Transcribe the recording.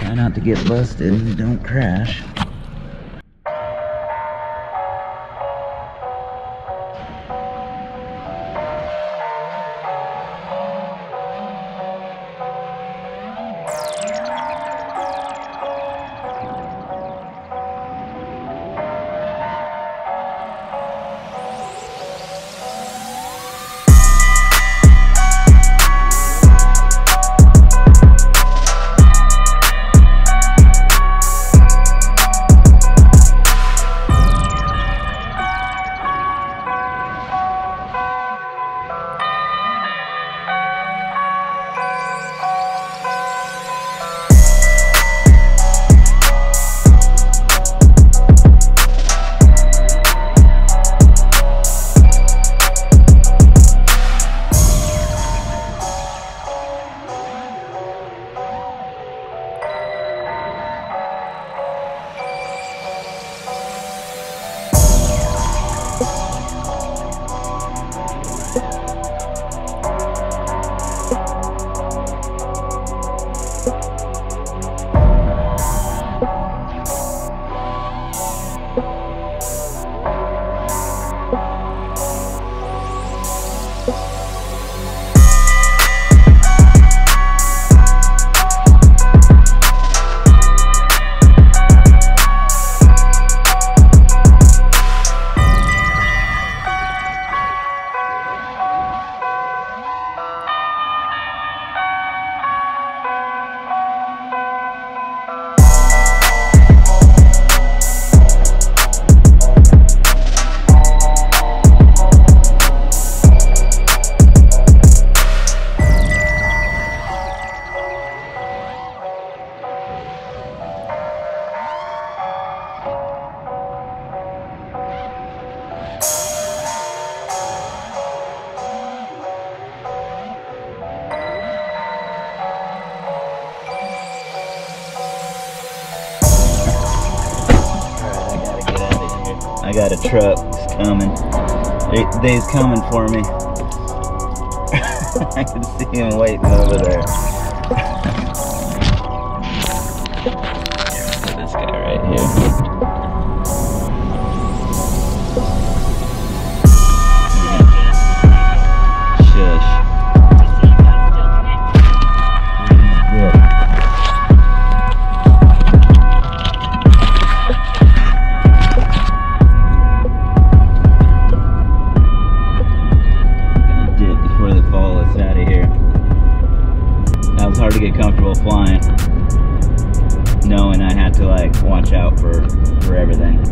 Try not to get busted and don't crash. I got a truck, it's coming. They's coming for me. I can see him waiting over there. Put this guy right here. Shush. To get comfortable flying, knowing I had to like watch out for everything.